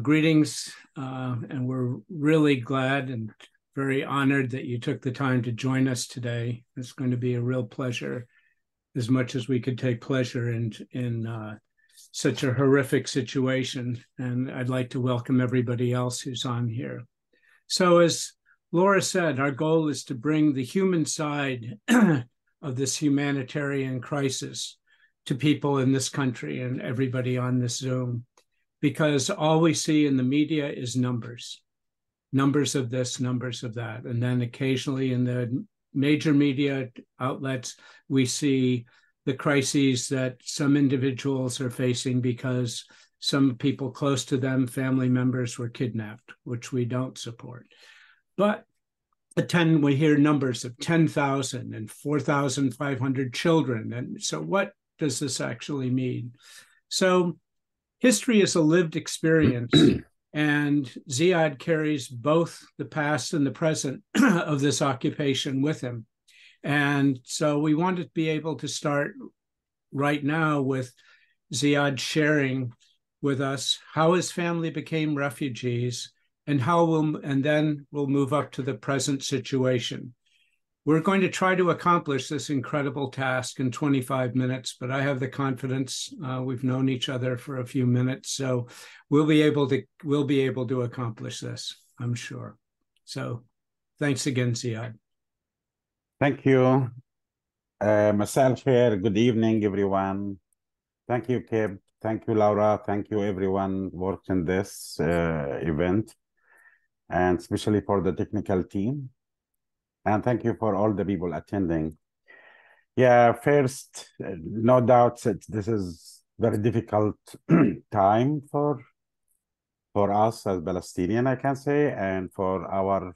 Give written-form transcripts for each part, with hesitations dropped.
Greetings, and we're really glad and very honored that you took the time to join us today. It's going to be a real pleasure, as much as we could take pleasure in such a horrific situation. And I'd like to welcome everybody else who's on here. So, as Laura said, our goal is to bring the human side of this humanitarian crisis to people in this country and everybody on this Zoom, because all we see in the media is numbers of this, numbers of that. And then occasionally in the major media outlets, we see the crises that some individuals are facing because some people close to them, family members, were kidnapped, which we don't support. But we hear numbers of 10,000 and 4,500 children. And so what does this actually mean? So history is a lived experience, and Ziad carries both the past and the present of this occupation with him. And so we want to be able to start right now with Ziad sharing with us how his family became refugees and then we'll move up to the present situation. We're going to try to accomplish this incredible task in 25 minutes, but I have the confidence, we've known each other for a few minutes, so we'll be able to accomplish this, I'm sure. So thanks again, Ziad. Thank you. Myself here, good evening, everyone. Thank you, Kip. Thank you, Laura. Thank you, everyone worked in this event, and especially for the technical team. And thank you for all the people attending. Yeah, first, no doubt that this is very difficult time for us as Palestinian, I can say, and for our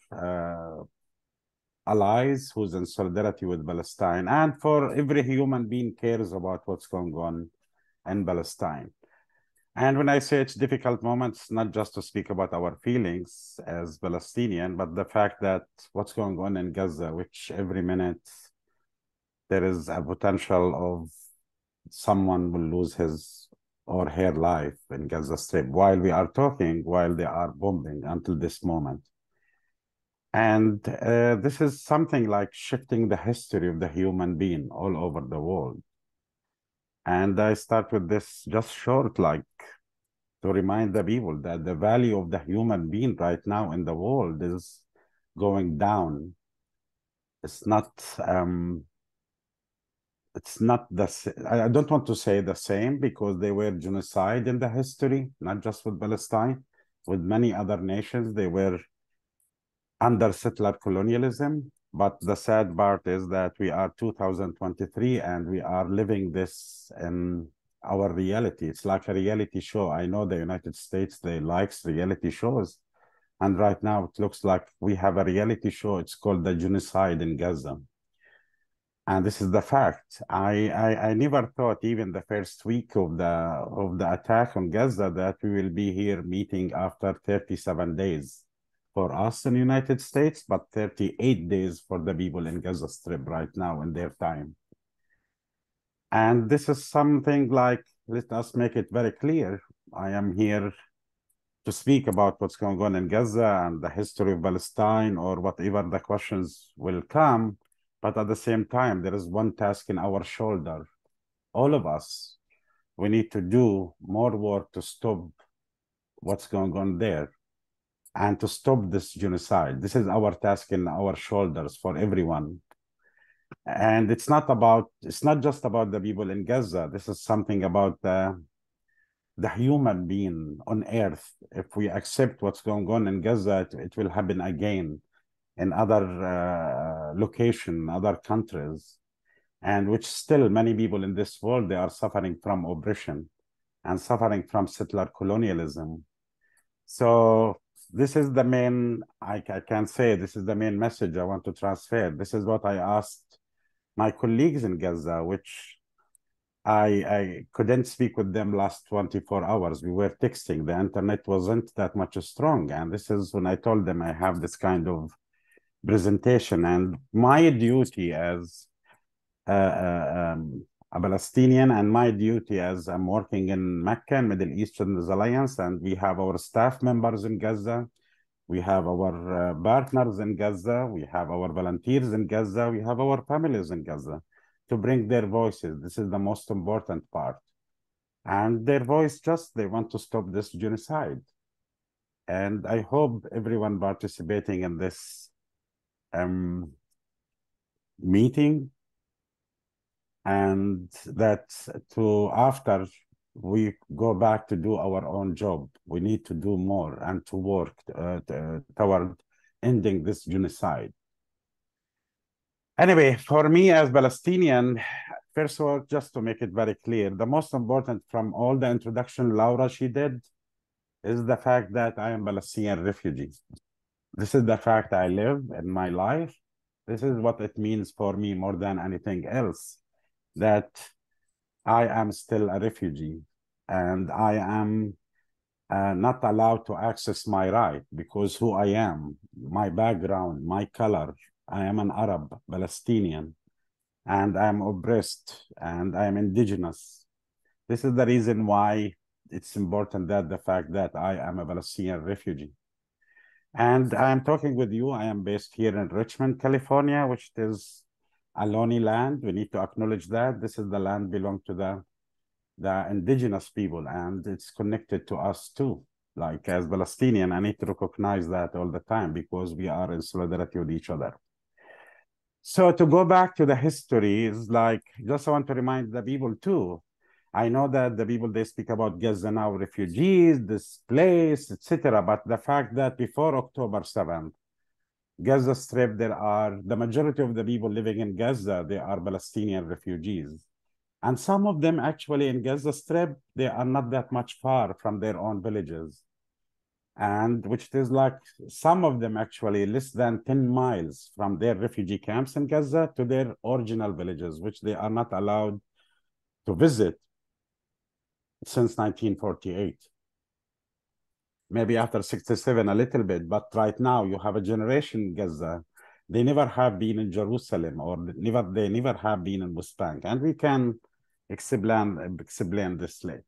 allies who's in solidarity with Palestine, and for every human being cares about what's going on in Palestine. And when I say it's difficult moments, not just to speak about our feelings as Palestinian, but the fact that what's going on in Gaza, which every minute there is a potential of someone will lose his or her life in Gaza Strip while we are talking, while they are bombing until this moment. And this is something like shifting the history of the human being all over the world. And I start with this just short, like, to remind the people that the value of the human being right now in the world is going down. It's not I don't want to say the same, because there were genocide in the history, not just with Palestine, with many other nations. They were under settler colonialism. But the sad part is that we are 2023 and we are living this in our reality. It's like a reality show. I know the United States, they likes reality shows. And right now it looks like we have a reality show. It's called the genocide in Gaza. And this is the fact. I never thought, even the first week of the attack on Gaza, that we will be here meeting after 37 days for us in the United States, but 38 days for the people in Gaza Strip right now in their time. And this is something like, let us make it very clear. I am here to speak about what's going on in Gaza and the history of Palestine, or whatever the questions will come. But at the same time, there is one task in our shoulder. All of us, we need to do more work to stop what's going on there and to stop this genocide. This is our task in our shoulders for everyone. And it's not just about the people in Gaza. This is something about the human being on earth. If we accept what's going on in Gaza, it will happen again in other locations, other countries, and which still many people in this world, they are suffering from oppression and suffering from settler colonialism. So this is the main, I can say, this is the main message I want to transfer. This is what I asked my colleagues in Gaza, which I couldn't speak with them last 24 hours. We were texting. The internet wasn't that much strong. And this is when I told them I have this kind of presentation. And my duty as a Palestinian, and my duty as I'm working in Mecca, Middle Eastern Alliance, and we have our staff members in Gaza. We have our partners in Gaza. We have our volunteers in Gaza. We have our families in Gaza to bring their voices. This is the most important part. And their voice they want to stop this genocide. And I hope everyone participating in this meeting, and that after we go back to do our own job, we need to do more and to work toward ending this genocide. Anyway, for me as Palestinian, first of all, just to make it very clear, the most important from all the introduction Laura she did is the fact that I am Palestinian refugee. This is the fact I live in my life. This is what it means for me more than anything else, that I am still a refugee and I am not allowed to access my right because who I am, my background, my color, I am an Arab Palestinian and I am oppressed and I am indigenous. This is the reason why it's important that the fact that I am a Palestinian refugee. And I am talking with you. I am based here in Richmond, California, which is Ohlone land. We need to acknowledge that this is the land belong to the indigenous people, and it's connected to us too. Like as Palestinian, I need to recognize that all the time because we are in solidarity with each other. So to go back to the history is like, just I want to remind the people too. I know that the people, they speak about Gaza now, refugees, displaced, etc. But the fact that before October 7th, Gaza Strip, the majority of the people living in Gaza, they are Palestinian refugees. And some of them actually in Gaza Strip, they are not that much far from their own villages. And which is like some of them actually less than 10 miles from their refugee camps in Gaza to their original villages, which they are not allowed to visit since 1948. Maybe after 67 a little bit, but right now you have a generation in Gaza. They never have been in Jerusalem or they never have been in West Bank. And we can explain this later.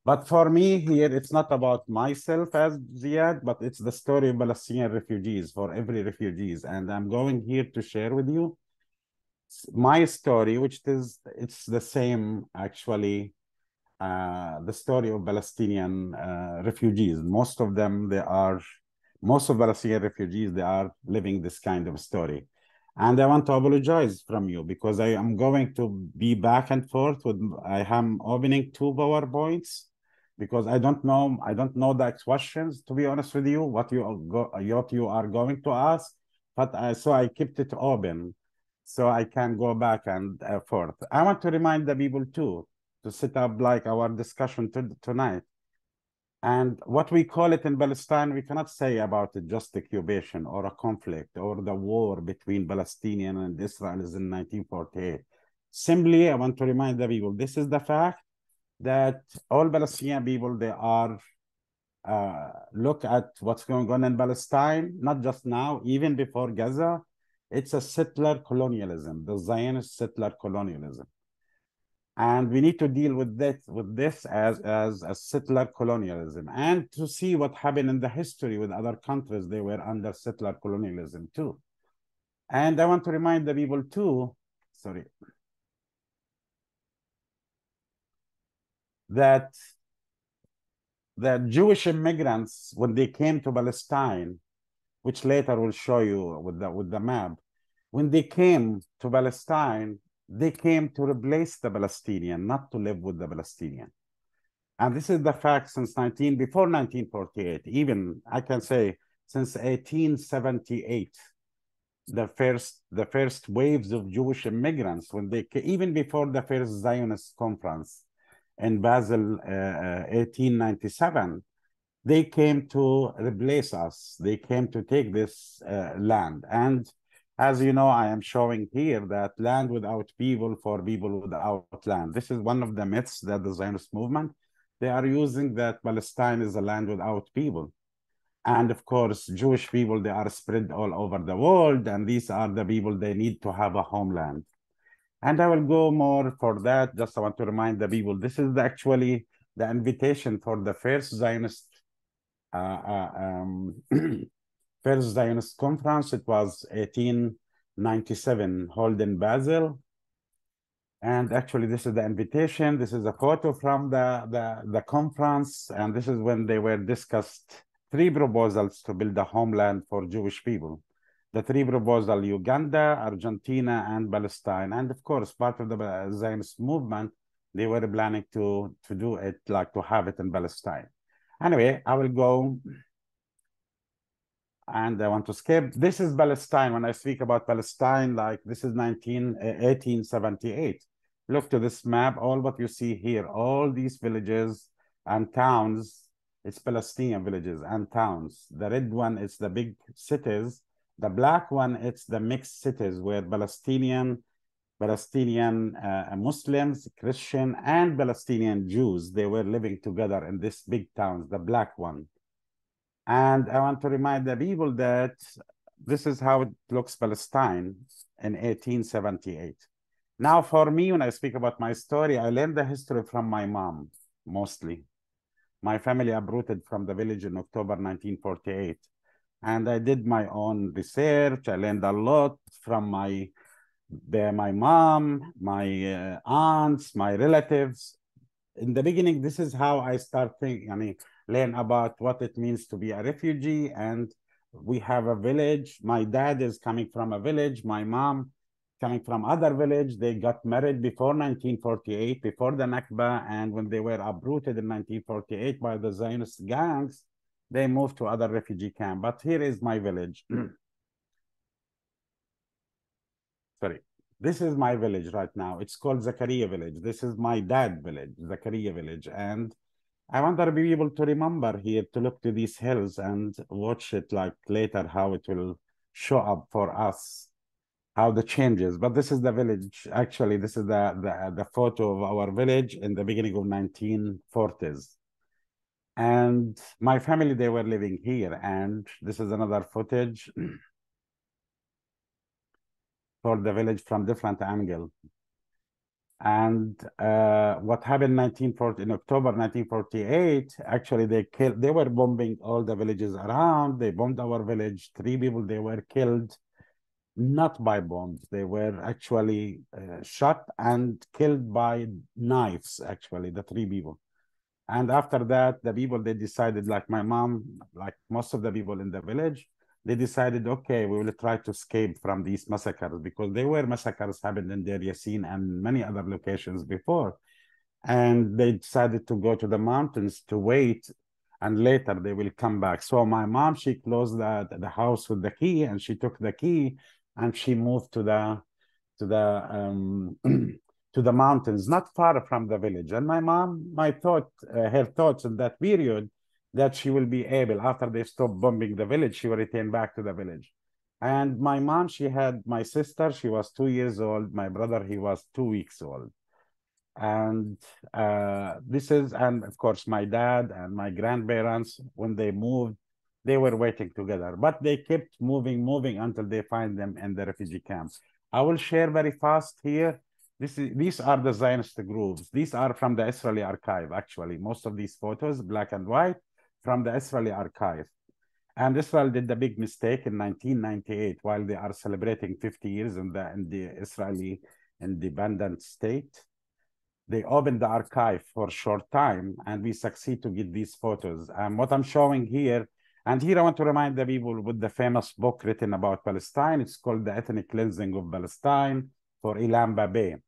But for me here, it's not about myself as Ziad, but it's the story of Palestinian refugees, for every refugees. And I'm going here to share with you my story, it's the same actually, the story of Palestinian refugees. Most of Palestinian refugees, they are living this kind of story. And I want to apologize from you because I am going to be back and forth I am opening 2 PowerPoints because I don't know the questions, to be honest with you, what you are going to ask, but so I kept it open so I can go back and forth. I want to remind the people too, to set up like our discussion tonight. And what we call it in Palestine, we cannot say about it just occupation or a conflict or the war between Palestinian and Israelis in 1948. Simply, I want to remind the people, this is the fact that all Palestinian people, they are, look at what's going on in Palestine, not just now, even before Gaza, it's a settler colonialism, the Zionist settler colonialism. And we need to deal with this as a settler colonialism, and to see what happened in the history with other countries, they were under settler colonialism too. And I want to remind the people too, that the Jewish immigrants, when they came to Palestine, which later we'll show you with the map, when they came to Palestine, they came to replace the Palestinian, not to live with the Palestinian. And this is the fact before 1948, even I can say since 1878, the first waves of Jewish immigrants, when they even before the first Zionist conference in Basel, 1897, they came to replace us. They came to take this land. And as you know, I am showing here that land without people for people without land. This is one of the myths that the Zionist movement, they are using, that Palestine is a land without people. And of course, Jewish people, they are spread all over the world, and these are the people, they need to have a homeland. And I will go more for that. Just I want to remind the people, this is actually the invitation for the first Zionist first Zionist conference. It was 1897, held in Basel. And actually, this is the invitation. This is a photo from the conference. And this is when they were discussed 3 proposals to build a homeland for Jewish people. The 3 proposals: Uganda, Argentina, and Palestine. And of course, part of the Zionist movement, they were planning to do it, like to have it in Palestine. Anyway, I will go, and I want to skip. This is Palestine. When I speak about Palestine, like this is 1878. Look to this map, all what you see here, all these villages and towns, it's Palestinian villages and towns. The red one is the big cities. The black one, it's the mixed cities where Palestinian Muslims, Christian, and Palestinian Jews, they were living together in this big towns, the black one. And I want to remind the people that this is how it looks Palestine in 1878. Now, for me, when I speak about my story, I learned the history from my mom, mostly. My family uprooted from the village in October 1948. And I did my own research. I learned a lot from my mom, my aunts, my relatives. In the beginning, this is how I start thinking, learn about what it means to be a refugee. And we have a village. My dad is coming from a village. My mom coming from other village. They got married before 1948, before the Nakba. And when they were uprooted in 1948 by the Zionist gangs, they moved to other refugee camp. But here is my village. Sorry. This is my village right now. It's called Zakaria village. This is my dad village, Zakaria village. And I want to be able to remember here to look to these hills and watch it like later, how it will show up for us, how the changes. But this is the village. Actually, this is the photo of our village in the beginning of 1940s. And my family, they were living here. And this is another footage for the village from different angle. And what happened in October 1948, actually they were bombing all the villages around. They bombed our village. 3 people, they were killed, not by bombs. They were actually shot and killed by knives, actually, the 3 people. And after that, the people, they decided, like my mom, like most of the people in the village, they decided, okay, we will try to escape from these massacres, because there were massacres happened in Deir Yassin and many other locations before. And they decided to go to the mountains to wait, and later they will come back. So my mom, she closed the house with the key, and she took the key and she moved to the to the mountains, not far from the village. And my mom, her thoughts in that period, that she will be able, after they stop bombing the village, she will return back to the village. And my mom, she had my sister, she was 2 years old. My brother, he was 2 weeks old. And and of course, my dad and my grandparents, when they moved, they were waiting together, but they kept moving until they find them in the refugee camps. I will share very fast here. These are the Zionist groups. These are from the Israeli archive, actually. Most of these photos, black and white, from the Israeli archive. And Israel did the big mistake in 1998, while they are celebrating 50 years in the Israeli independent state. They opened the archive for a short time, and we succeed to get these photos. What I'm showing here, and here I want to remind the people with the famous book written about Palestine. It's called The Ethnic Cleansing of Palestine for Ilan Babeh.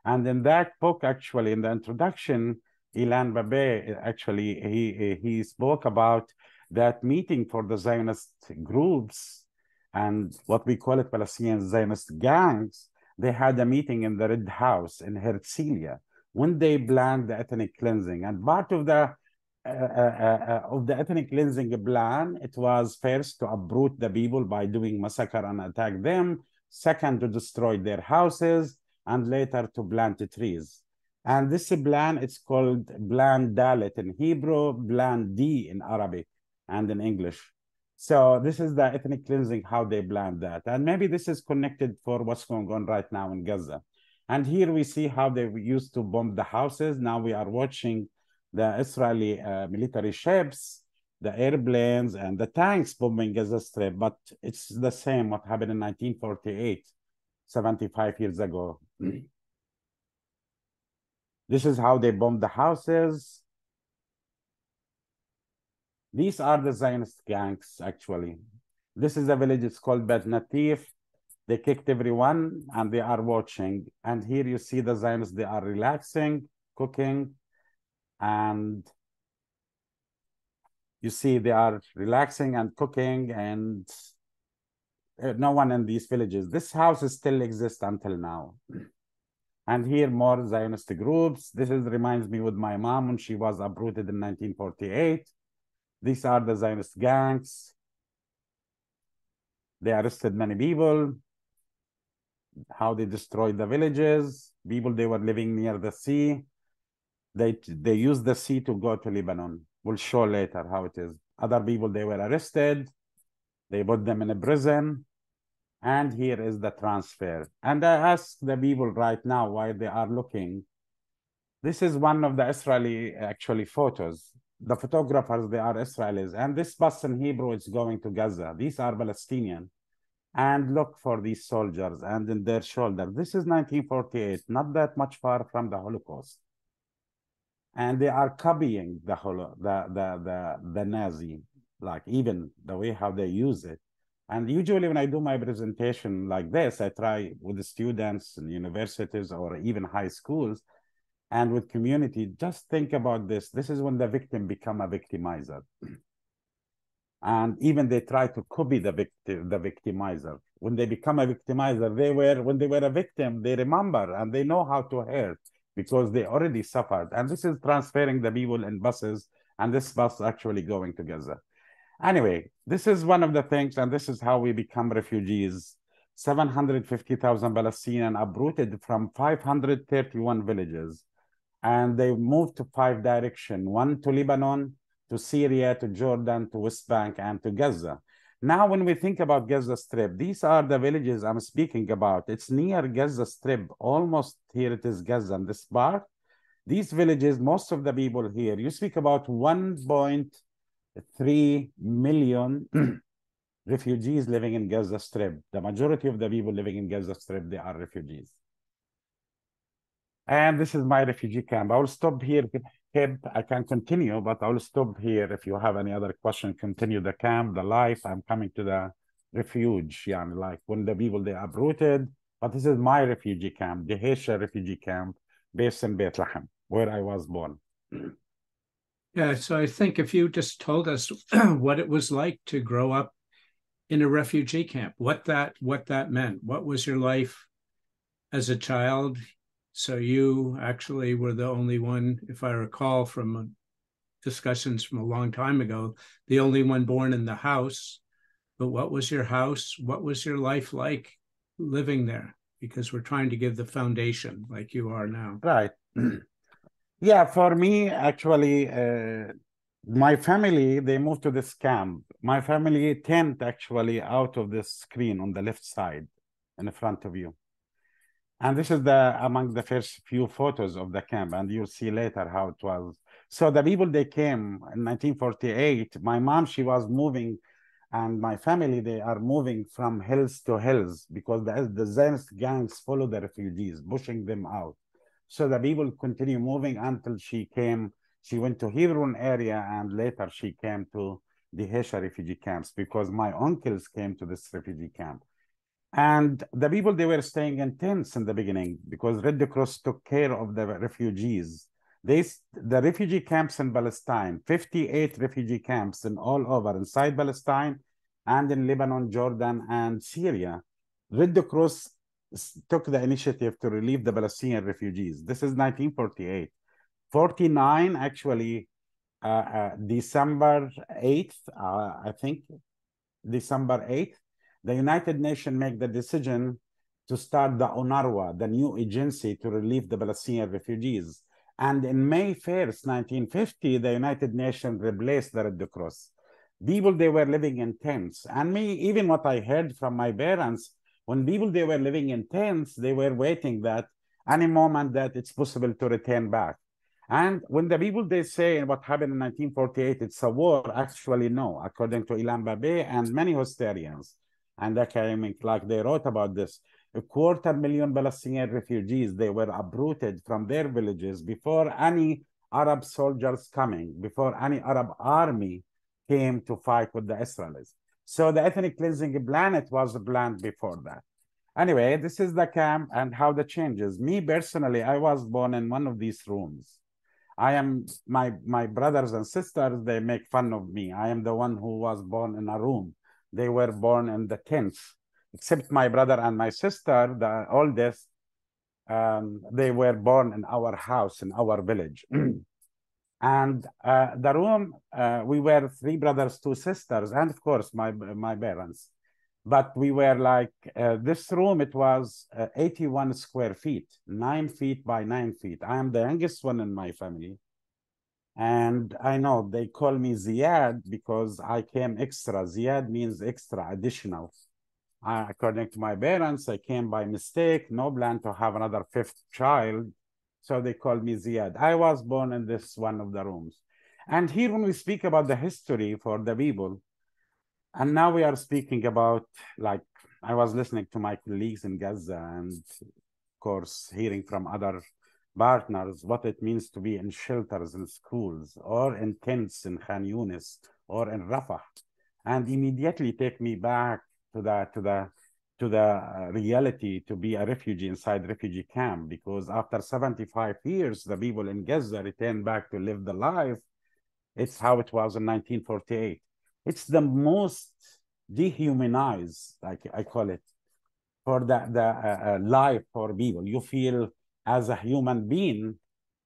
And in that book, actually, in the introduction, Ilan Babeh, actually, he spoke about that meeting for the Zionist groups and what we call it Palestinian Zionist gangs. They had a meeting in the Red House in Herzliya when they planned the ethnic cleansing. And part of the ethnic cleansing plan, it was first to uproot the people by doing massacre and attack them. Second, to destroy their houses, and later to plant trees. And this plan, it's called Plan Dalet in Hebrew, Plan D in Arabic and in English. So this is the ethnic cleansing, how they planned that. And maybe this is connected for what's going on right now in Gaza. And here we see how they used to bomb the houses. Now we are watching the Israeli military ships, the airplanes, and the tanks bombing Gaza Strip. But it's the same what happened in 1948, 75 years ago. This is how they bombed the houses. These are the Zionist gangs, actually. This is a village, it's called Bet Natif. They kicked everyone and they are watching. And here you see the Zionists, they are relaxing, cooking, and you see they are relaxing and cooking, and no one in these villages. This house still exists until now. And here more Zionist groups. This reminds me with my mom when she was uprooted in 1948. These are the Zionist gangs. They arrested many people. How they destroyed the villages. People, they were living near the sea. They used the sea to go to Lebanon. We'll show later how it is. Other people, they were arrested. They put them in a prison. And here is the transfer. And I ask the people right now why they are looking. This is one of the Israeli, actually, photos. The photographers, they are Israelis. And this bus in Hebrew is going to Gaza. These are Palestinian. And look for these soldiers and in their shoulder. This is 1948, not that much far from the Holocaust. And they are copying the Nazi, like even the way how they use it. And usually when I do my presentation like this, I try with the students in universities or even high schools and with community, just think about this. This is when the victim become a victimizer. And even they try to copy the victimizer. When they become a victimizer, when they were a victim, they remember and they know how to hurt because they already suffered. And this is transferring the people in buses, and this bus actually going to Gaza. Anyway, this is one of the things, and this is how we become refugees. 750,000 Palestinians uprooted from 531 villages. And they moved to 5 directions, one to Lebanon, to Syria, to Jordan, to West Bank, and to Gaza. Now, when we think about Gaza Strip, these are the villages I'm speaking about. It's near Gaza Strip, almost here it is Gaza in this part. These villages, most of the people here, you speak about 1.3 million refugees living in Gaza Strip. The majority of the people living in Gaza Strip, they are refugees. And this is my refugee camp. I will stop here. I can continue, but I will stop here. If you have any other question, continue the camp, the life. I'm coming to the refuge, like when the people, they uprooted. But this is my refugee camp, the Dheisheh refugee camp, based in Bethlehem, where I was born. Yeah, so I think if you just told us what it was like to grow up in a refugee camp, what that meant, what was your life as a child? So you actually were the only one, if I recall from discussions from a long time ago, the only one born in the house. But what was your house? What was your life like living there? Because we're trying to give the foundation like you are now. Right. Yeah, for me, actually, my family, they moved to this camp. My family tent actually out of this screen on the left side in front of you. And this is among the first few photos of the camp, and you'll see later how it was. So the people, they came in 1948. My mom, she was moving, and my family, they are moving from hills to hills because the Zionist gangs follow the refugees, pushing them out. So the people continue moving until she went to Hebron area, and later she came to the Dheisheh refugee camps because my uncles came to this refugee camp. And the people, they were staying in tents in the beginning because Red Cross took care of the refugees. The refugee camps in Palestine, 58 refugee camps in all over inside Palestine and in Lebanon, Jordan, and Syria. Red Cross took the initiative to relieve the Palestinian refugees. This is 1948. 49, actually, December 8th, I think, December 8th, the United Nations make the decision to start the UNRWA, the new agency to relieve the Palestinian refugees. And in May 1st, 1950, the United Nations replaced the Red Cross. People, they were living in tents. And even what I heard from my parents, when people, they were living in tents, they were waiting that any moment that it's possible to return back. And when the people, they say what happened in 1948, it's a war, actually no, according to Ilan Babe and many historians and academics, like they wrote about this, 250,000 Palestinian refugees, they were uprooted from their villages before any Arab soldiers coming, before any Arab army came to fight with the Israelis. So the ethnic cleansing plan, it was planned before that. Anyway, this is the camp and how the changes. Me personally, I was born in one of these rooms. I am, my brothers and sisters, they make fun of me. I am the one who was born in a room. They were born in the tents, except my brother and my sister, the oldest, they were born in our house, in our village. And the room, we were 3 brothers, 2 sisters, and of course, my parents. But we were like, this room, it was 81 square feet, 9 feet by 9 feet. I am the youngest one in my family. And I know they call me Ziad because I came extra. Ziad means extra, additional. According to my parents, I came by mistake, no plan to have another 5th child. So they called me Ziad. I was born in this one of the rooms. And here when we speak about the history for the people, and now we are speaking about, like, I was listening to my colleagues in Gaza and, of course, hearing from other partners what it means to be in shelters in schools or in tents in Khan Yunis or in Rafah, and immediately take me back to the reality to be a refugee inside refugee camp, because after 75 years, the people in Gaza returned back to live the life. It's how it was in 1948. It's the most dehumanized, like I call it, for the life for people. You feel as a human being,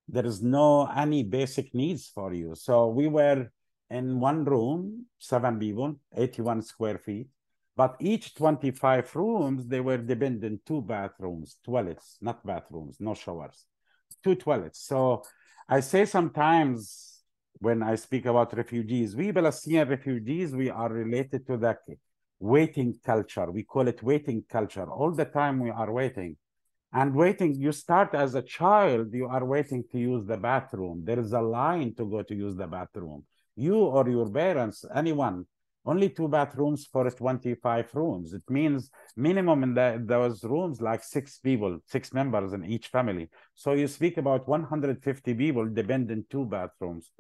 there is no any basic needs for you. So we were in one room, 7 people, 81 square feet, but each 25 rooms, they were dependent 2 bathrooms, toilets, not bathrooms, no showers, 2 toilets. So I say sometimes, when I speak about refugees, we Palestinian refugees, we are related to the waiting culture. We call it waiting culture. All the time we are waiting. And waiting, you start as a child, you are waiting to use the bathroom. There is a line to go to use the bathroom. You or your parents, anyone, only 2 bathrooms for 25 rooms. It means minimum in those rooms, like 6 people, 6 members in each family. So you speak about 150 people dependent 2 bathrooms.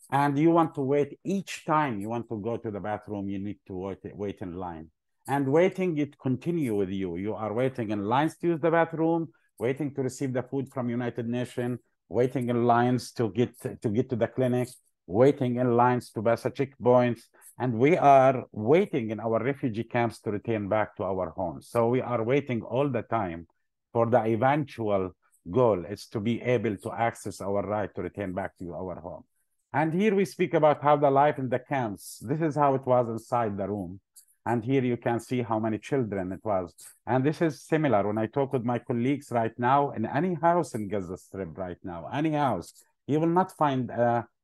And you want to wait each time you want to go to the bathroom, you need to wait in line. And waiting, it continue with you. You are waiting in lines to use the bathroom, waiting to receive the food from United Nations, waiting in lines to get to the clinic, waiting in lines to pass a checkpoints. And we are waiting in our refugee camps to return back to our homes. So we are waiting all the time for the eventual goal. It's to be able to access our right to return back to our home. And here we speak about how the life in the camps, this is how it was inside the room. And here you can see how many children it was. And this is similar when I talk with my colleagues right now, in any house in Gaza Strip right now, any house, you will not find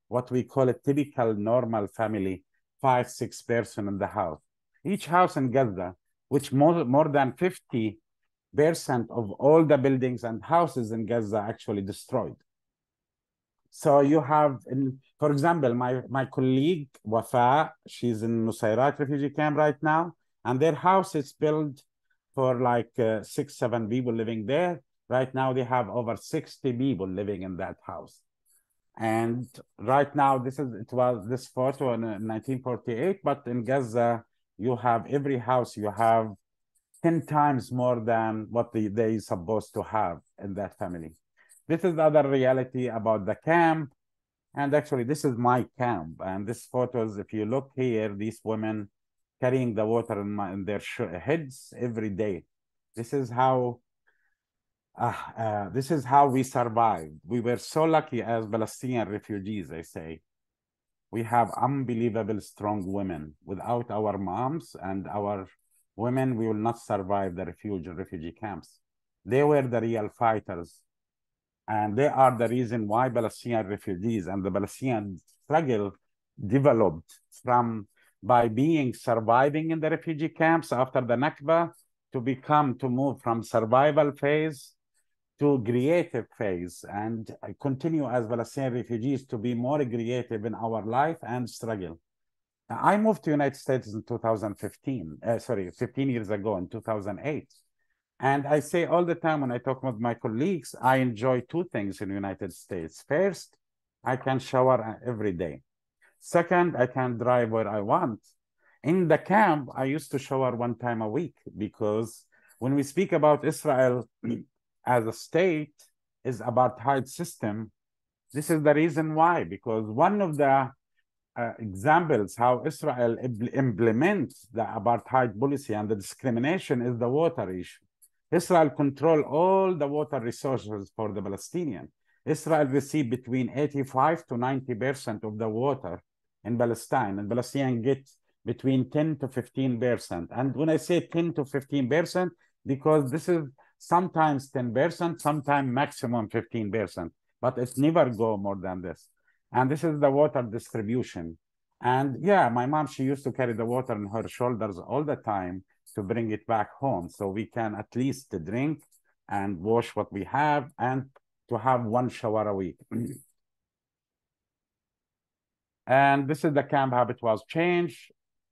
what we call a typical normal family, 5, 6 person in the house. Each house in Gaza, which more than 50% of all the buildings and houses in Gaza actually destroyed. So you have, for example, my colleague, Wafa, she's in Nusayrat refugee camp right now, and their house is built for like 6, 7 people living there. Right now, they have over 60 people living in that house. And right now, this photo in 1948, but in Gaza, you have every house, you have 10 times more than what they supposed to have in that family. This is the other reality about the camp. And actually, this is my camp. And these photos, if you look here, these women carrying the water in their heads every day. This is how we survived. We were so lucky as Palestinian refugees, I say. We have unbelievable strong women. Without our moms and our women, we will not survive the refugee camps. They were the real fighters. And they are the reason why Palestinian refugees and the Palestinian struggle developed by surviving in the refugee camps after the Nakba to move from survival phase to creative phase and continue as Palestinian refugees to be more creative in our life and struggle. I moved to United States in 2015, 15 years ago in 2008. And I say all the time when I talk with my colleagues, I enjoy two things in the United States. First, I can shower every day. Second, I can drive where I want. In the camp, I used to shower one time a week because when we speak about Israel as a state is apartheid system, this is the reason why, because one of the examples how Israel implements the apartheid policy and the discrimination is the water issue. Israel control all the water resources for the Palestinian. Israel receive between 85 to 90% of the water in Palestine, and Palestinian get between 10 to 15%. And when I say 10 to 15%, because this is sometimes 10%, sometimes maximum 15%, but it never go more than this. And this is the water distribution. And yeah, my mom, she used to carry the water on her shoulders all the time to bring it back home so we can at least drink and wash what we have and to have one shower a week. And this is the camp, how it was changed.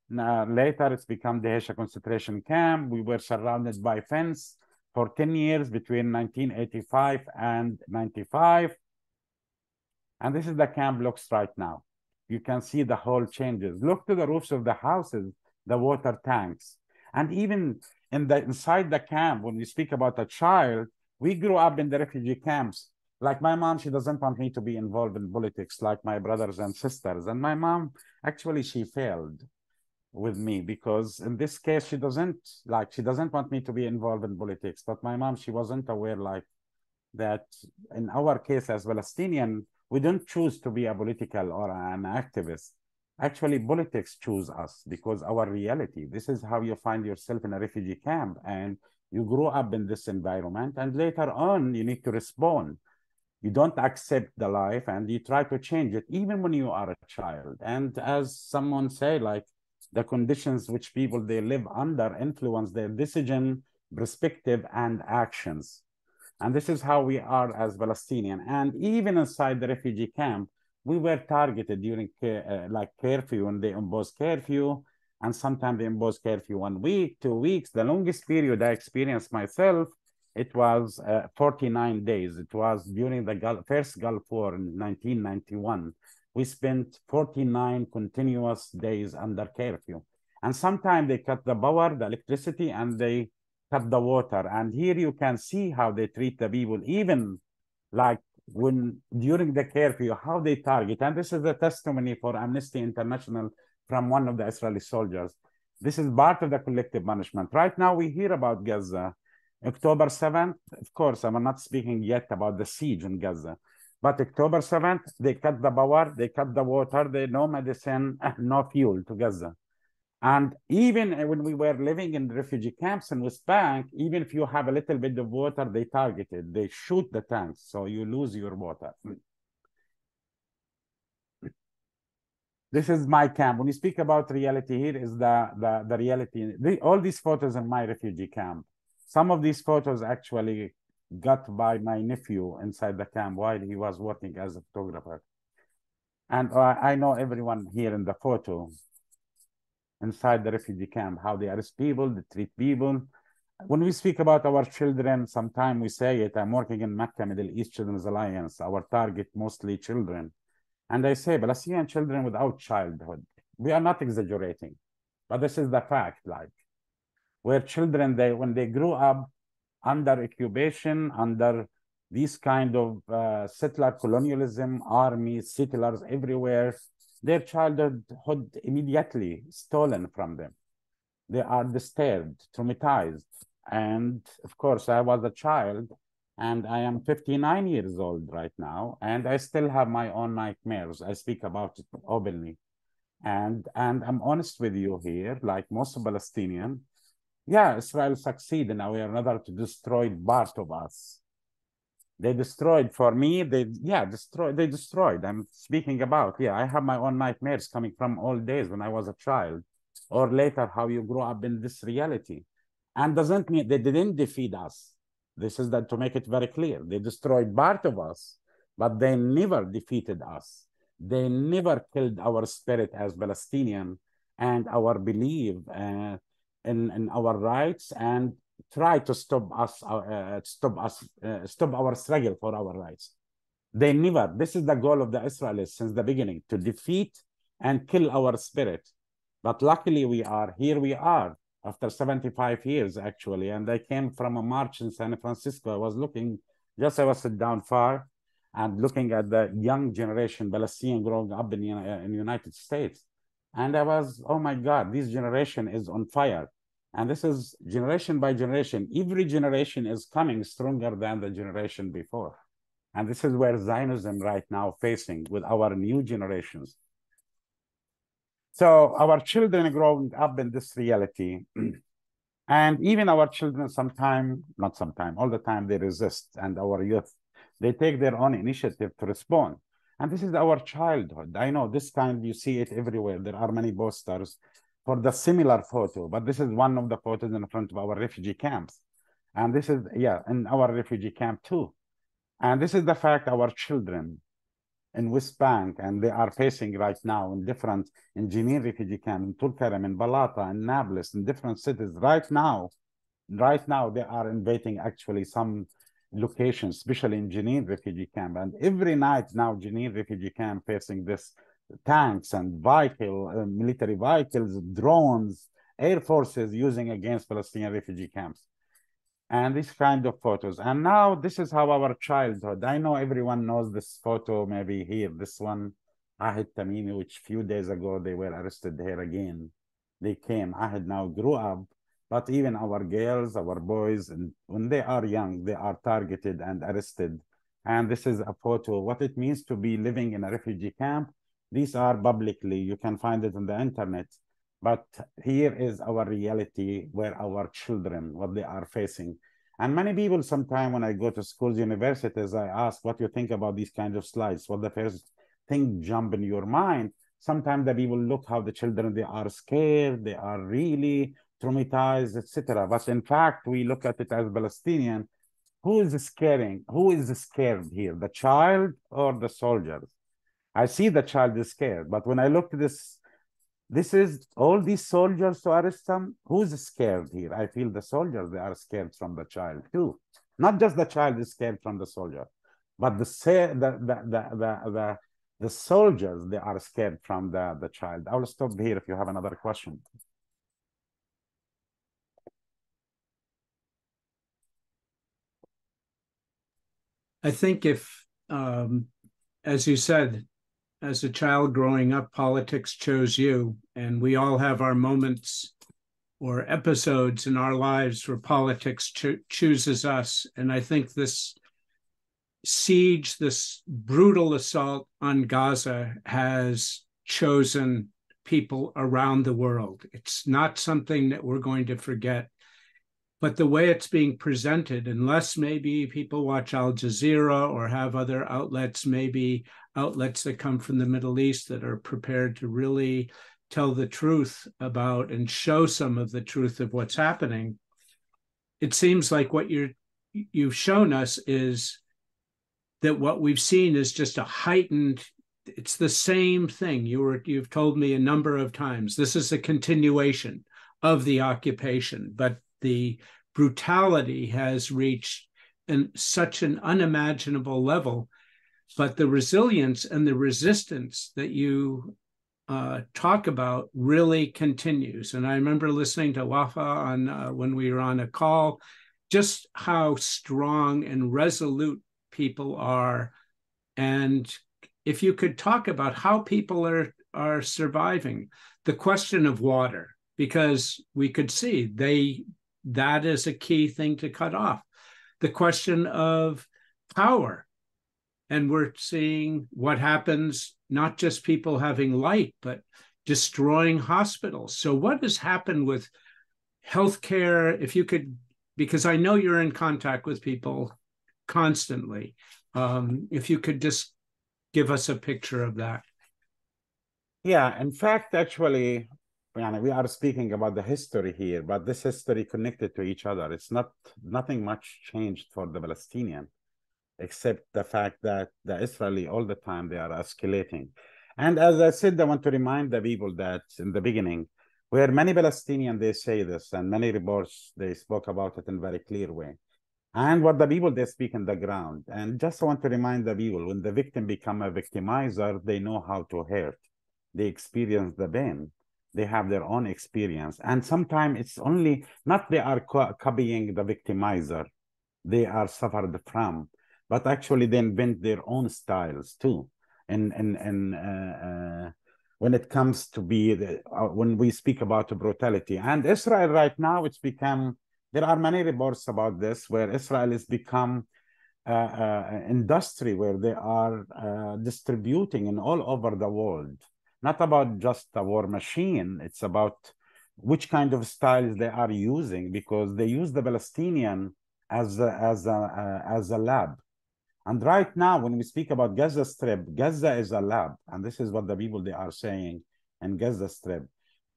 Now, later, it's become the Dheisheh concentration camp. We were surrounded by fence for 10 years between 1985 and 95. And this is the camp looks right now. You can see the whole changes. Look to the roofs of the houses, the water tanks. And even inside the camp, when we speak about a child, we grew up in the refugee camps. Like my mom, she doesn't want me to be involved in politics like my brothers and sisters. And my mom, actually, she failed with me because in this case, she doesn't want me to be involved in politics. But my mom, she wasn't aware like that in our case as Palestinian, we don't choose to be a political or an activist. Actually, politics choose us because our reality, this is how you find yourself in a refugee camp and you grow up in this environment and later on you need to respond. You don't accept the life and you try to change it even when you are a child. And as someone say, like the conditions which people they live under influence their decision, perspective, and actions. And this is how we are as Palestinian. And even inside the refugee camp, we were targeted during like curfew, when they impose curfew, and sometimes they impose curfew 1 week, 2 weeks. The longest period I experienced myself, it was 49 days. It was during the first Gulf War in 1991. We spent 49 continuous days under curfew. And sometimes they cut the power, the electricity, and they cut the water. And here you can see how they treat the people, even like when during the curfew, how they target. And this is a testimony for Amnesty International from one of the Israeli soldiers. This is part of the collective punishment. Right now, we hear about Gaza. October 7th, of course, I'm not speaking yet about the siege in Gaza. But October 7th, they cut the power, they cut the water, they no medicine, no fuel to Gaza. And even when we were living in refugee camps in West Bank, even if you have a little bit of water, they target it. They shoot the tanks, so you lose your water. This is my camp. When you speak about reality, here is the reality. All these photos in my refugee camp. Some of these photos actually got by my nephew inside the camp while he was working as a photographer. And I know everyone here in the photo inside the refugee camp, how they arrest people, they treat people. When we speak about our children, sometimes we say it, I'm working in Mecca Middle East Children's Alliance, our target mostly children. And I say, Palestinian children without childhood. We are not exaggerating, but this is the fact, like, where children, when they grew up under occupation, under these kind of settler colonialism, armies, settlers everywhere, their childhood immediately stolen from them. They are disturbed, traumatized. And of course, I was a child and I am 59 years old right now, and I still have my own nightmares. I speak about it openly. And I'm honest with you here, like most Palestinians, yeah, Israel succeeded in a way or another to destroy part of us. They destroyed for me, they destroyed. I'm speaking about, I have my own nightmares coming from old days when I was a child, or later how you grow up in this reality. And doesn't mean they didn't defeat us. This is that to make it very clear. They destroyed part of us, but they never defeated us. They never killed our spirit as Palestinian and our belief in our rights, and try to stop our struggle for our rights. They never. This is the goal of the Israelis since the beginning, to defeat and kill our spirit. But luckily we are here. We are after 75 years actually, and I came from a march in San Francisco. I was looking, I was sit down far and looking at the young generation Palestinian growing up in the United States, and I was, oh my God, this generation is on fire. And this is generation by generation. Every generation is coming stronger than the generation before. And this is where Zionism right now facing with our new generations. So our children growing up in this reality, and even our children all the time, they resist, and our youth, they take their own initiative to respond. And this is our childhood. I know this kind, you see it everywhere. There are many posters for the similar photo, but this is one of the photos in front of our refugee camps. And this is, in our refugee camp too. And this is the fact our children in West Bank, and they are facing right now in different, in Jenin refugee camp, in Tulkarem, in Balata, in Nablus, in different cities. Right now, they are invading actually some locations, especially in Jenin refugee camp. And every night now, Jenin refugee camp facing this tanks and military vehicles, drones, air forces using against Palestinian refugee camps. And these kind of photos. And now this is how our childhood. I know everyone knows this photo, maybe here, this one, Ahid Tamimi, which few days ago they were arrested here again. They came, Ahid now grew up, but even our girls, our boys, and when they are young, they are targeted and arrested. And this is a photo, what it means to be living in a refugee camp. These are publicly, you can find it on the internet. But here is our reality, where our children, what they are facing. And many people, sometimes when I go to schools, universities, I ask what you think about these kind of slides. What the first thing jump in your mind? Sometimes the people look how the children, they are scared, they are really traumatized, etc. But in fact, we look at it as Palestinian. Who is scaring? Who is scared here? The child or the soldiers? I see the child is scared, but when I look at this is all these soldiers to arrest them. Who's scared here? I feel the soldiers, they are scared from the child too. Not just the child is scared from the soldier, but the soldiers, they are scared from the child. I will stop here if you have another question. I think if, as you said, as a child growing up, politics chose you, and we all have our moments or episodes in our lives where politics chooses us. And I think this siege, this brutal assault on Gaza has chosen people around the world. It's not something that we're going to forget. But the way it's being presented, unless maybe people watch Al Jazeera or have other outlets, maybe outlets that come from the Middle East that are prepared to really tell the truth about and show some of the truth of what's happening, it seems like what you've shown us is that what we've seen is just a heightened, it's the same thing. You've told me a number of times, this is a continuation of the occupation, but the brutality has reached such an unimaginable level. But the resilience and the resistance that you talk about really continues. And I remember listening to Wafa on when we were on a call, just how strong and resolute people are. And if you could talk about how people are surviving, the question of water, because we could see that is a key thing to cut off. The question of power, and we're seeing what happens, not just people having light, but destroying hospitals. So what has happened with healthcare, if you could, because I know you're in contact with people constantly, if you could just give us a picture of that. Yeah, in fact, actually, we are speaking about the history here, but this history connected to each other. It's nothing much changed for the Palestinian, except the fact that the Israeli all the time they are escalating. And as I said, I want to remind the people that in the beginning, where many Palestinians they say this, and many reports they spoke about it in a very clear way. And what the people they speak in the ground. And just want to remind the people, when the victim become a victimizer, they know how to hurt. They experience the pain. They have their own experience. And sometimes it's only not they are copying the victimizer, they are suffered from, but actually they invent their own styles too. And when it comes to be when we speak about brutality, and Israel right now, it's become, there are many reports about this, where Israel has become industry where they are distributing in all over the world. Not about just a war machine, it's about which kind of styles they are using, because they use the Palestinian as a lab. And right now, when we speak about Gaza Strip, Gaza is a lab, and this is what the people they are saying in Gaza Strip.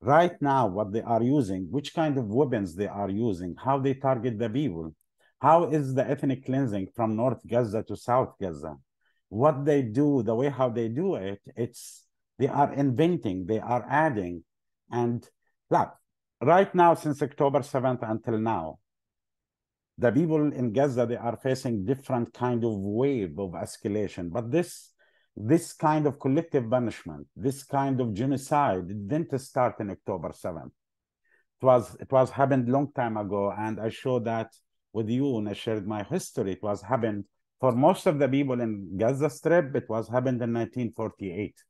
Right now, what they are using, which kind of weapons they are using, how they target the people, how is the ethnic cleansing from North Gaza to South Gaza, what they do, the way how they do it, they are inventing, they are adding. And right now, since October 7th until now, the people in Gaza, they are facing different kind of wave of escalation. But this kind of collective punishment, this kind of genocide, it didn't start in October 7th. It was happened long time ago, and I showed that with you when I shared my history. It was happened for most of the people in Gaza Strip. It was happened in 1948,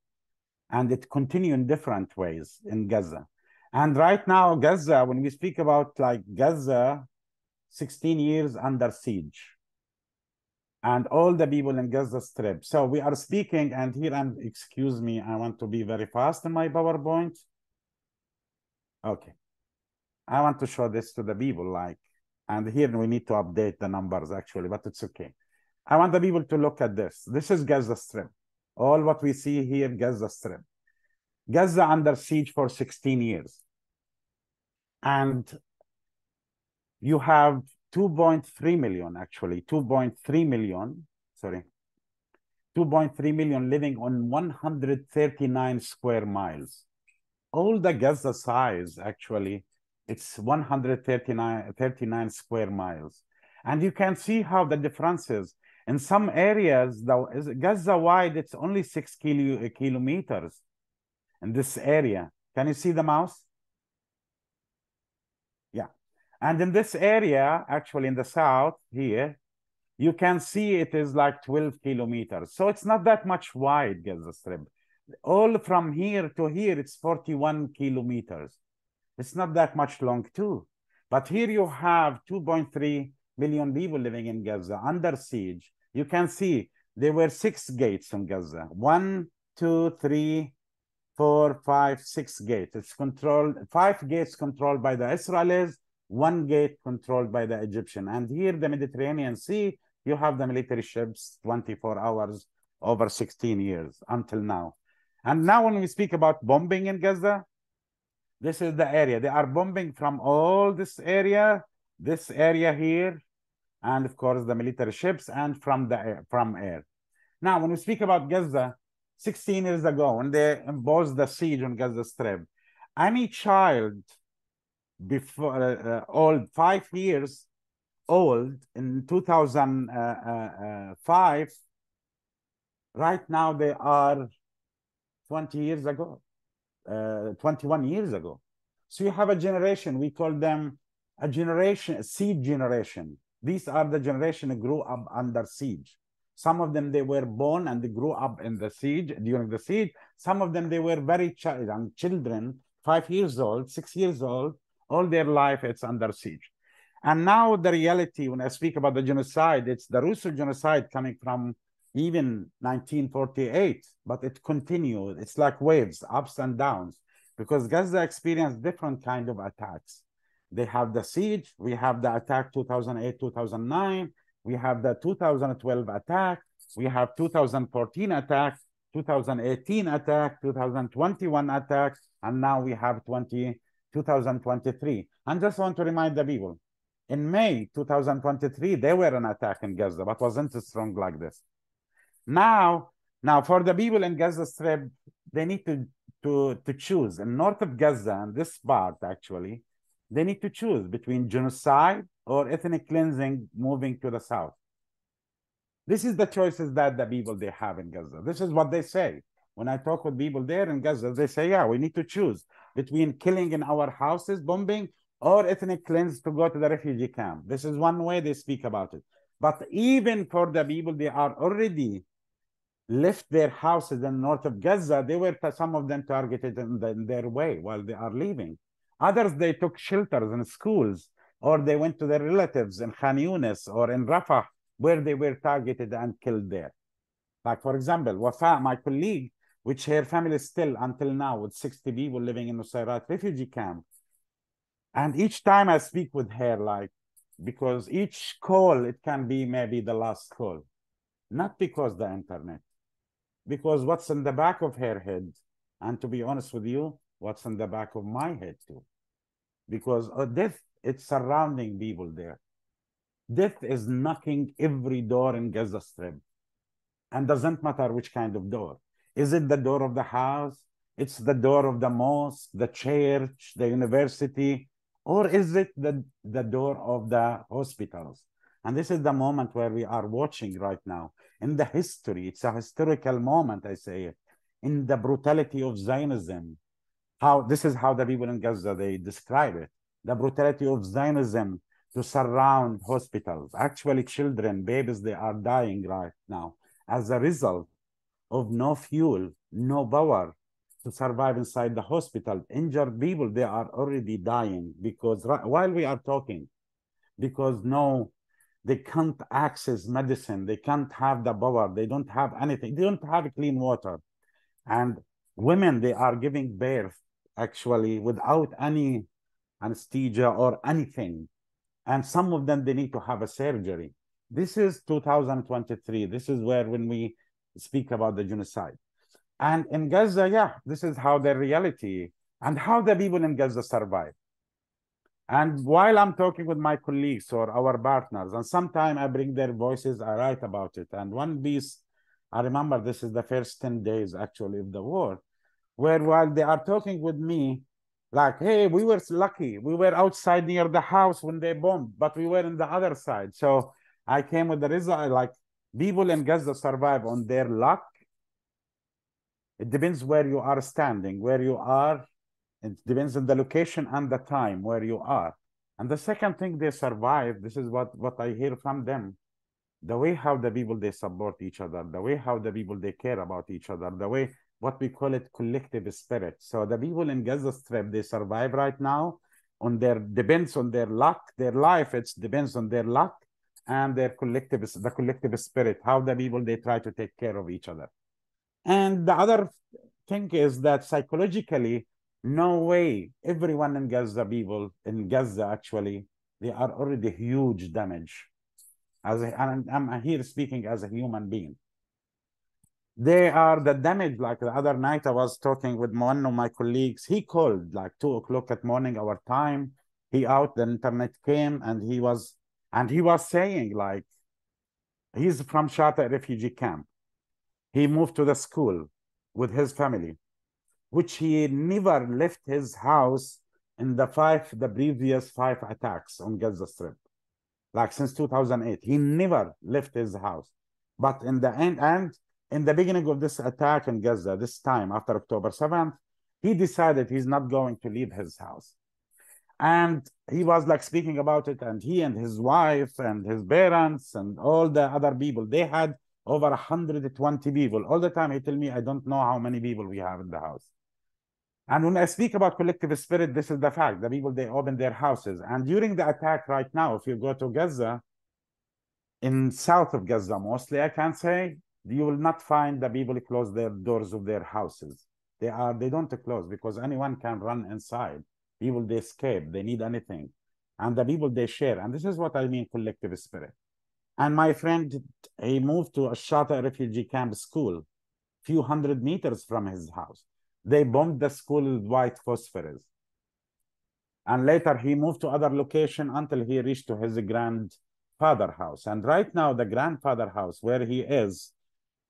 and it continued in different ways in Gaza. And right now, Gaza, when we speak about like Gaza, 16 years under siege, and all the people in Gaza Strip. So we are speaking, and here I'm, excuse me, I want to be very fast in my PowerPoint. Okay. I want to show this to the people, like, and here we need to update the numbers actually, but it's okay. I want the people to look at this. This is Gaza Strip. All what we see here, Gaza Strip. Gaza under siege for 16 years. And you have 2.3 million, actually, 2.3 million, sorry, 2.3 million living on 139 square miles. All the Gaza size, actually, it's 139 square miles. And you can see how the differences. In some areas, Gaza wide, it's only 6 kilometers in this area. Can you see the mouse? Yeah. And in this area, actually in the south here, you can see it is like 12 kilometers. So it's not that much wide, Gaza Strip. All from here to here, it's 41 kilometers. It's not that much long too. But here you have 2.3 million people living in Gaza under siege. You can see there were 6 gates in Gaza. 1, 2, 3, 4, 5, 6 gates. It's controlled, 5 gates controlled by the Israelis, 1 gate controlled by the Egyptian. And here, the Mediterranean Sea, you have the military ships 24 hours over 16 years until now. And now when we speak about bombing in Gaza, this is the area. They are bombing from all this area here, and of course the military ships, and from air. Now, when we speak about Gaza, 16 years ago, when they imposed the siege on Gaza Strip, any child before old 5 years old in 2005, right now they are 20 years ago. 21 years ago. So you have a generation, we call them a generation, a siege generation. These are the generation that grew up under siege. Some of them, they were born and they grew up in the siege, during the siege. Some of them, they were very young children, 5 years old, 6 years old, all their life it's under siege. And now the reality, when I speak about the genocide, it's the Russo genocide coming from even 1948, but it continued. It's like waves, ups and downs, because Gaza experienced different kind of attacks. They have the siege, we have the attack 2008, 2009, we have the 2012 attack, we have 2014 attack, 2018 attack, 2021 attack, And now we have 2023. And just want to remind the people, in May 2023, there were an attack in Gaza, but wasn't strong like this. Now for the people in Gaza Strip, they need to choose. In north of Gaza, and this part actually, they need to choose between genocide or ethnic cleansing moving to the south. This is the choices that the people they have in Gaza. This is what they say. When I talk with people there in Gaza, they say, yeah, we need to choose between killing in our houses, bombing, or ethnic cleanse to go to the refugee camp. This is one way they speak about it. But even for the people, they are already left their houses in north of Gaza, they were some of them targeted in their way while they are leaving. Others, they took shelters in schools, or they went to their relatives in Khan Yunis or in Rafah, where they were targeted and killed there. Like, for example, Wafa, my colleague, which her family is still until now with 60 people living in Nusayrat refugee camp. And each time I speak with her, like, because each call, it can be maybe the last call. Not because the internet, because what's in the back of her head, and to be honest with you, what's in the back of my head too. Because death, it's surrounding people there. Death is knocking every door in Gaza Strip. And doesn't matter which kind of door. Is it the door of the house? It's the door of the mosque, the church, the university, or is it the door of the hospitals? And this is the moment where we are watching right now. In the history, it's a historical moment, I say it, in the brutality of Zionism. This is how the people in Gaza, they describe it. The brutality of Zionism to surround hospitals. Actually, children, babies, they are dying right now as a result of no fuel, no power to survive inside the hospital. Injured people, they are already dying because while we are talking, because they can't access medicine, they can't have the power, they don't have anything, they don't have clean water. And women, they are giving birth actually without any anesthesia or anything. And some of them, they need to have a surgery. This is 2023. This is when we speak about the genocide. And in Gaza, yeah, this is how the reality and how the people in Gaza survive. And while I'm talking with my colleagues or our partners, and sometimes I bring their voices, I write about it. And one piece, I remember this is the first 10 days actually of the war, where while they are talking with me, like, hey, we were lucky. We were outside near the house when they bombed, but we were on the other side. So I came with the result, like, people in Gaza survive on their luck. It depends where you are standing, where you are. It depends on the location and the time where you are. And the second thing, they survive. This is what I hear from them. The way how the people, they support each other, the way how the people, they care about each other, the way, what we call it, collective spirit. So the people in Gaza Strip, they survive right now depends on their luck, their life, it depends on their luck and the collective spirit, how the people, they try to take care of each other. And the other thing is that psychologically, no way, everyone in Gaza, people in Gaza, actually, they are already huge damage. And I'm here speaking as a human being. They are the damage, like the other night I was talking with one of my colleagues. He called like 2 o'clock at morning, our time. He out, the internet came, and he was saying, like, he's from Shata refugee camp. He moved to the school with his family, which he never left his house in the previous 5 attacks on Gaza Strip. Like since 2008, he never left his house. But in the end, and in the beginning of this attack in Gaza, this time after October 7th, he decided he's not going to leave his house. And he was like speaking about it, and he and his wife and his parents and all the other people, they had over 120 people. All the time he tell me, I don't know how many people we have in the house. And when I speak about collective spirit, this is the fact. The people, they open their houses. And during the attack right now, if you go to Gaza, in south of Gaza mostly, I can say, you will not find the people close their doors of their houses. They don't close because anyone can run inside. People, they escape, they need anything. And the people, they share. And this is what I mean, collective spirit. And my friend, he moved to a Shata refugee camp school, few hundred meters from his house. They bombed the school with white phosphorus. And later he moved to other location until he reached to his grandfather house. And right now, the grandfather house where he is,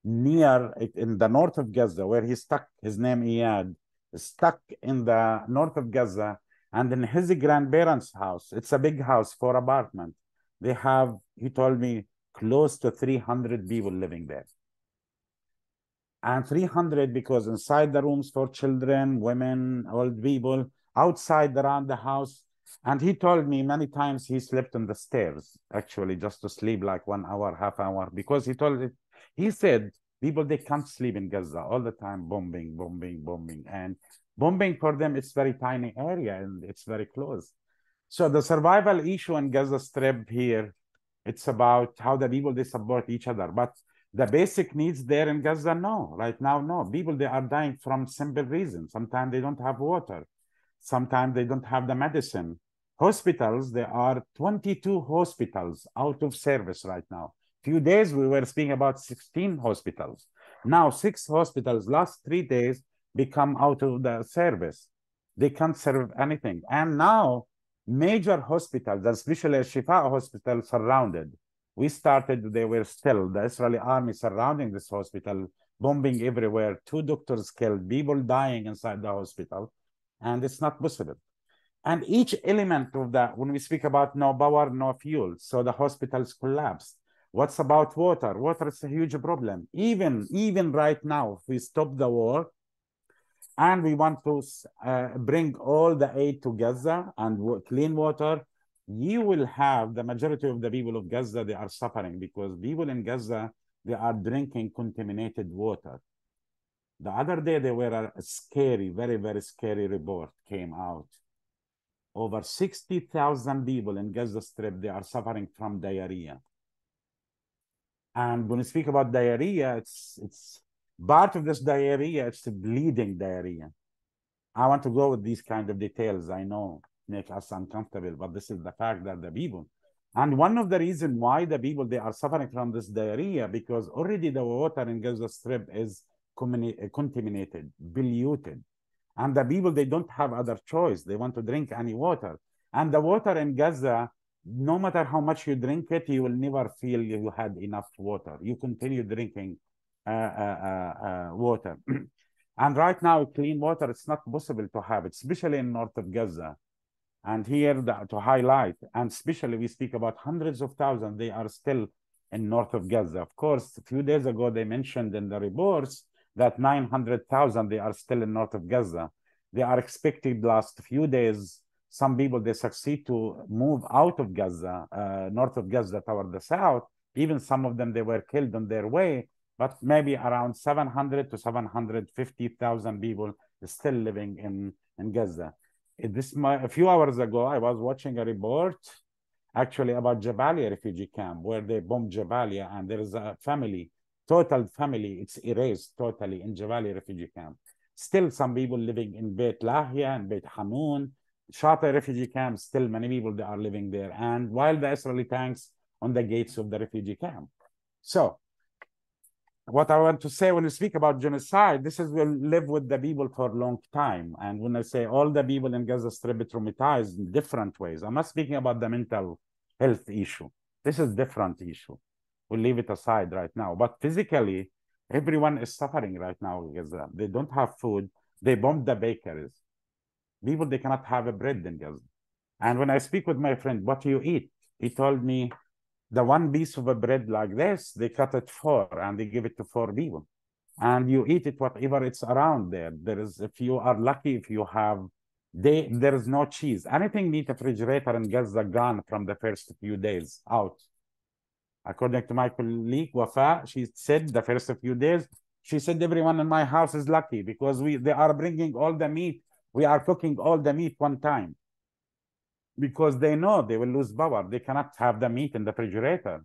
near in the north of Gaza, where he's stuck, his name Iyad, stuck in the north of Gaza, and in his grandparents' house, it's a big house, 4 apartments. They have, he told me, close to 300 people living there. And 300 because inside the rooms for children, women, old people, outside around the house. And he told me many times he slept on the stairs, actually, just to sleep like 1 hour, half hour, because he said people, they can't sleep in Gaza all the time, bombing, bombing, bombing. And bombing for them, it's very tiny area and it's very close. So the survival issue in Gaza Strip here, it's about how the people, they support each other. But the basic needs there in Gaza, no. Right now, no. People, they are dying from simple reasons. Sometimes they don't have water. Sometimes they don't have the medicine. Hospitals, there are 22 hospitals out of service right now. Few days we were speaking about 16 hospitals. Now 6 hospitals last 3 days become out of the service. They can't serve anything. And now major hospitals, especially Shifa hospital, surrounded. We started, they were still, the Israeli army surrounding this hospital, bombing everywhere, 2 doctors killed, people dying inside the hospital, and it's not possible. And each element of that, when we speak about no power, no fuel, so the hospitals collapsed. What's about water? Water is a huge problem. Even right now, if we stop the war, and we want to bring all the aid to Gaza and clean water, you will have the majority of the people of Gaza, they are suffering because people in Gaza, they are drinking contaminated water. The other day, there were a scary, very, very scary report came out. Over 60,000 people in Gaza Strip, they are suffering from diarrhea. And when we speak about diarrhea, it's part of this diarrhea, it's bleeding diarrhea. I want to go with these kind of details. I know make us uncomfortable, but this is the fact that the people, and one of the reasons why the people, they are suffering from this diarrhea, because already the water in Gaza Strip is contaminated, polluted. And the people, they don't have other choice. They want to drink any water. And the water in Gaza, no matter how much you drink it, you will never feel you had enough water. You continue drinking water. And right now, clean water, it's not possible to have it, especially in north of Gaza. And here to highlight, and especially we speak about hundreds of thousands, they are still in north of Gaza. Of course, a few days ago, they mentioned in the reports that 900,000, they are still in north of Gaza. They are expected last few days, some people, they succeed to move out of Gaza, north of Gaza toward the south. Even some of them, they were killed on their way, but maybe around 700 to 750,000 people still living in Gaza. A few hours ago, I was watching a report actually about Jabalia refugee camp, where they bombed Jabalia, and there is a family, total family, it's erased totally in Jabalia refugee camp. Still some people living in Beit Lahia and Beit Hanun, Shata refugee camp, still many people that are living there. And while the Israeli tanks on the gates of the refugee camp. So what I want to say when we speak about genocide, this is will live with the people for a long time. And when I say all the people in Gaza Strip traumatized in different ways, I'm not speaking about the mental health issue. This is a different issue. We'll leave it aside right now. But physically, everyone is suffering right now in Gaza. They don't have food. They bombed the bakeries. People, they cannot have a bread in Gaza. And when I speak with my friend, what do you eat? He told me, the one piece of a bread like this, they cut it 4 and they give it to 4 people. And you eat it, whatever it's around there. There is, if you are lucky, if you have, there is no cheese. Anything neat refrigerator in Gaza gone from the first few days out. According to my colleague, Wafa, she said the first few days, she said everyone in my house is lucky because they are bringing all the meat. We are cooking all the meat one time, because they know they will lose power. They cannot have the meat in the refrigerator.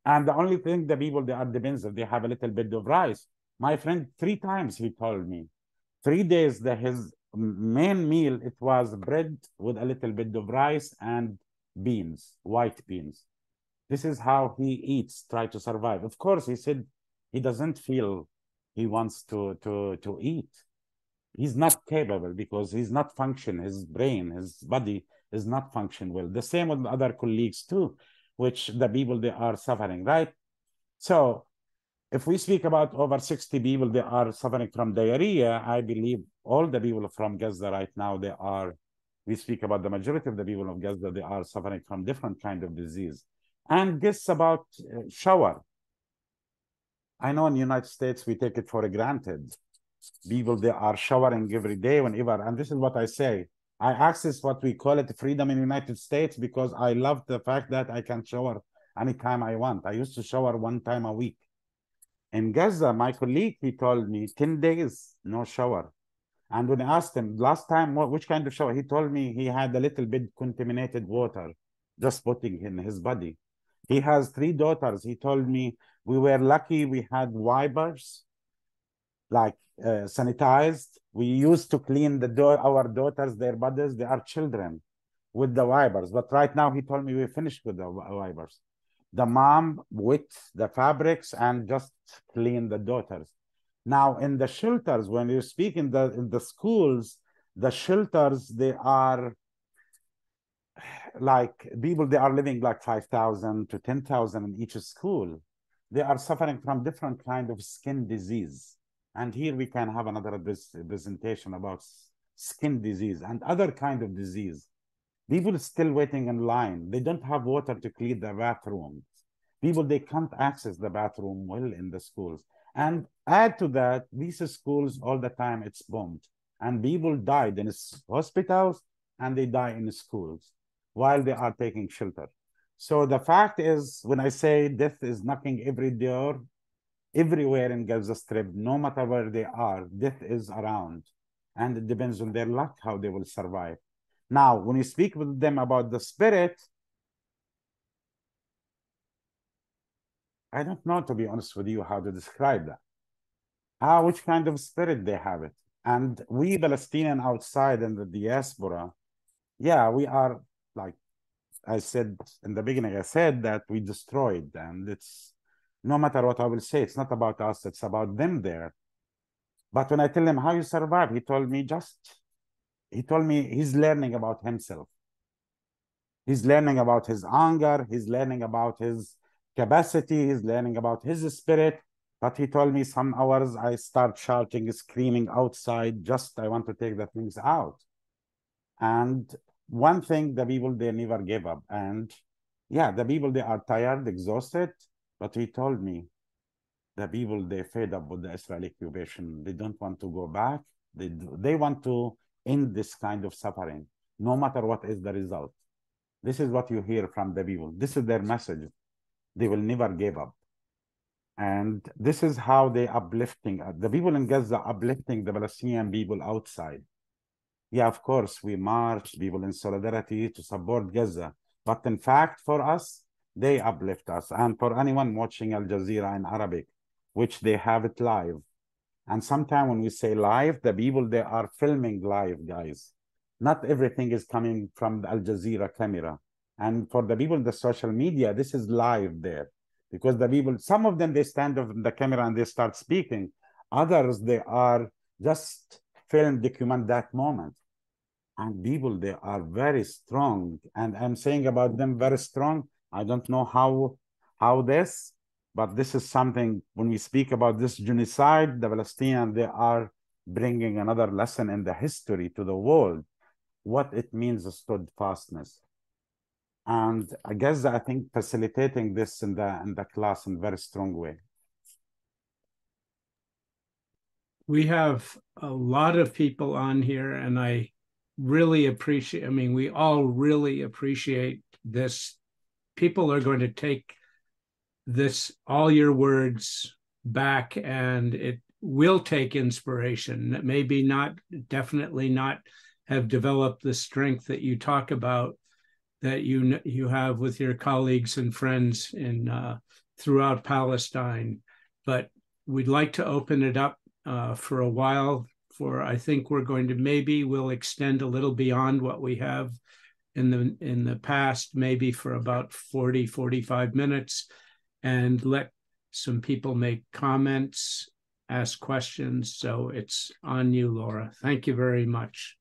And the only thing the people, they are defensive, they have a little bit of rice. My friend, 3 times he told me, 3 days that his main meal, it was bread with a little bit of rice and beans, white beans. This is how he eats, try to survive. Of course, he said he doesn't feel he wants to eat. He's not capable because he's not functioning. His brain, his body is not functioning well. The same with other colleagues too, which the people, they are suffering, right? So if we speak about over 60 people, they are suffering from diarrhea, I believe all the people from Gaza right now, we speak about the majority of the people of Gaza, they are suffering from different kind of disease. And guess about shower. I know in the United States, we take it for granted. People, they are showering every day, whenever. And this is what I say. I access what we call it freedom in the United States because I love the fact that I can shower anytime I want. I used to shower 1 time a week. In Gaza, my colleague, he told me 10 days, no shower. And when I asked him last time, which kind of shower, he told me he had a little bit contaminated water just putting in his body. He has 3 daughters. He told me we were lucky we had wipers, like sanitized. We used to clean our daughters, their bodies, they are children, with the wipers. But right now, he told me we finished with the wipers. The mom wet the fabrics and just clean the daughters. Now, in the shelters, when you speak in the schools, the shelters, they are like people, they are living like 5,000 to 10,000 in each school. They are suffering from different kind of skin disease. And here we can have another presentation about skin disease and other kind of disease. People still waiting in line. They don't have water to clean the bathrooms. People, they can't access the bathroom well in the schools. And add to that, these schools all the time, it's bombed. And people died in hospitals and they die in schools while they are taking shelter. So the fact is, when I say death is knocking every door, everywhere in Gaza Strip, no matter where they are, death is around. And it depends on their luck how they will survive. Now, when you speak with them about the spirit, I don't know, to be honest with you, how to describe that. Which kind of spirit they have it. And we Palestinian outside in the diaspora, yeah, we are, like I said in the beginning, I said that we destroyed, and it's, no matter what I will say, it's not about us, it's about them there. But when I tell him how you survive, he told me he's learning about himself. He's learning about his anger. He's learning about his capacity. He's learning about his spirit. But he told me some hours I start shouting, screaming outside, just I want to take the things out. And one thing, the people, they never gave up. And yeah, the people, they are tired, exhausted. But he told me, the people, they fed up with the Israeli occupation. They don't want to go back. They want to end this kind of suffering, no matter what is the result. This is what you hear from the people. This is their message. They will never give up. And this is how they uplifting, the people in Gaza uplifting the Palestinian people outside. Yeah, of course, we march, people in solidarity to support Gaza. But in fact, for us, they uplift us. And for anyone watching Al Jazeera in Arabic, which they have it live. And sometimes when we say live, the people, they are filming live, guys. Not everything is coming from the Al Jazeera camera. And for the people in the social media, this is live there. Because the people, some of them, they stand up in the camera and they start speaking. Others, they are just film, document that moment. And people, they are very strong. And I'm saying about them very strong. I don't know how this, but this is something, when we speak about this genocide, the Palestinians, they are bringing another lesson in the history to the world, what it means steadfastness. And I guess I think facilitating this in the class in a very strong way. We have a lot of people on here, and I really appreciate, I mean, we all really appreciate this. People are going to take this, all your words back, and it will take inspiration. Maybe not, definitely not have developed the strength that you talk about, that you have with your colleagues and friends in throughout Palestine. But we'd like to open it up for a while. I think we're going to, maybe we'll extend a little beyond what we have in the past, maybe for about 40-45 minutes, and let some people make comments ask questions. So it's on you, Laura. Thank you very much.